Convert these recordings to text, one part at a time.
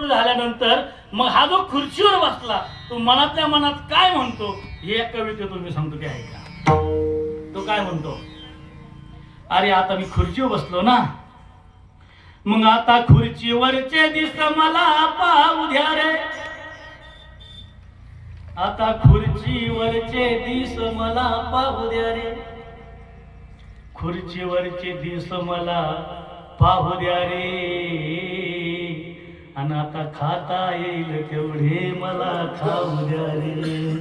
झाल्यानंतर मग हा जो खुर्चीवर बसला तो मनातल्या मनात काय म्हणतो हे एक कवितेतून मी सांगतो, ते ऐका. तो काय म्हणतो, अरे आता मी खुर्चीवर बसलो ना, मग आता खुर्चीवरचे दिस मला पाहू द्या रे, आता खुर्चीवरचे दिस मला पाहू द्या रे, खुर्चीवरचे दिस मला पाहू द्या रे, आणि आता खाता येईल तेवढे मला खाऊ द्या रे,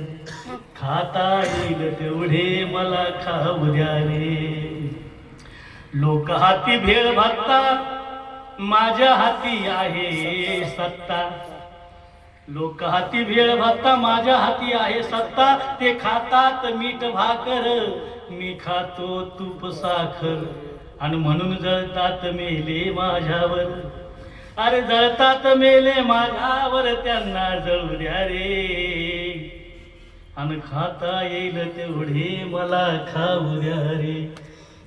खाता येईल तेवढे मला खाऊ द्या रे. लोक हाती भेळ भागतात, माझ्या हाती आहे सत्ता, लोक हाती भेळ भागता, माझ्या हाती आहे सत्ता. ते खातात मीठ भाकर, मी खातो तूप साखर, आणि म्हणून जळतात मेले माझ्यावर, अरे जळतात मेले माझ्यावर, त्यांना जळू द्या रे, आणि खाता येईल तेवढे मला खाऊ द्या रे,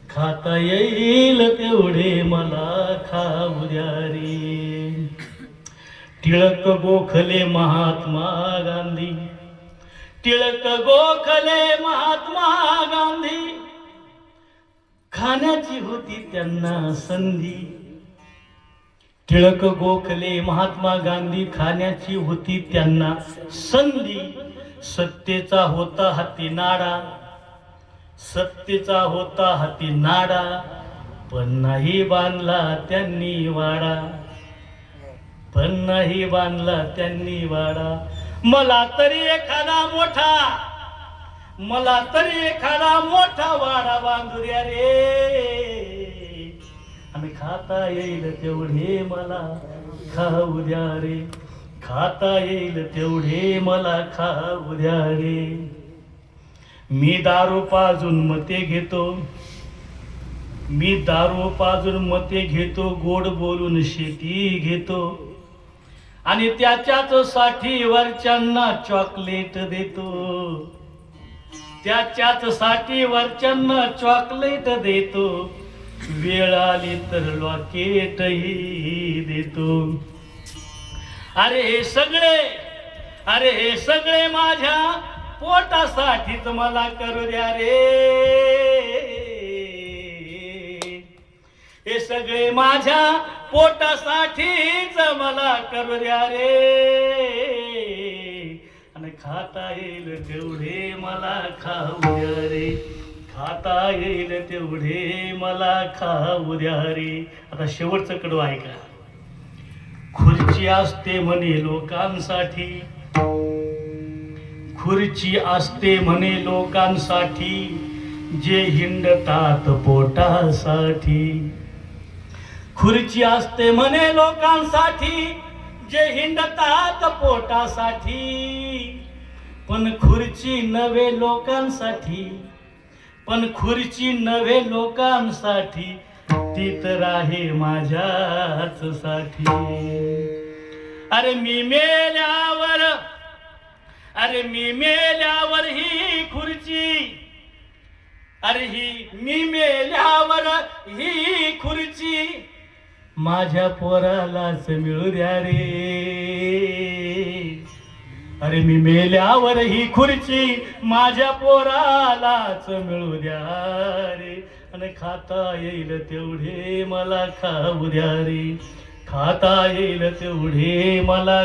खाता येईल तेवढे मला खाऊ द्या रे. टिळक गोखले महात्मा गांधी, टिळक गोखले महात्मा गांधी, खाण्याची होती त्यांना संधी, टिळक गोखले महात्मा गांधी, खाण्याची होती त्यांना संधी. सत्तेचा होता हाती नाडा, सत्तेचा होता हाती नाडा, पण नाही बांधला त्यांनी वाडा, पण नाही बांधला त्यांनी वाडा. मला तरी एखादा मोठा, मला तरी एखादा मोठा वाडा बांधू द्या रे, आणि खाता येईल तेवढे मला खाऊ द्या रे, खाता येईल तेवढे मला खाऊ द्या रे. मी दारू पाजून मते घेतो, मी दारू पाजून मते घेतो, गोड बोलून शेती घेतो, आणि त्याच्याच साठी वरच्यांना चॉकलेट देतो, त्याच्याच साठी वरच्यांना चॉकलेट देतो, वेळ आली तर लॉकेटही देतो. अरे हे सगळे, अरे हे सगळे माझ्या पोटासाठीच मला करू द्या रे, हे सगळे माझ्या पोटासाठीच मला करू द्या रे, आणि खाता येईल तेवढे मला खाऊ द्या रे, खाता येईल तेवढे मला खाऊ द्या रे. आता शेवटचं कडवं ऐका. खुर्ची असते म्हणे लोकांसाठी, खुर्ची असते म्हणे लोकांसाठी, जे हिंडतात पोटासाठी, खुर्ची असते म्हणे लोकांसाठी, जे हिंडतात पोटासाठी, पण खुर्ची नव्हे लोकांसाठी, पण खुर्ची नव्हे लोकांसाठी, ती तर आहे माझ्याच साठी. अरे मी मेल्यावर, अरे मी मेल्यावर ही खुर्ची, अरे ही मी मेल्यावर ही खुर्ची, माझ्या पोरालाच मिळू द्या रे, अरे मी मेल्यावर ही खुर्ची, माझ्या पोरालाच मिळू द्या रे, आणि खाता येईल तेवढे मला खाऊ द्या रे, खाता येईल तेवढे मला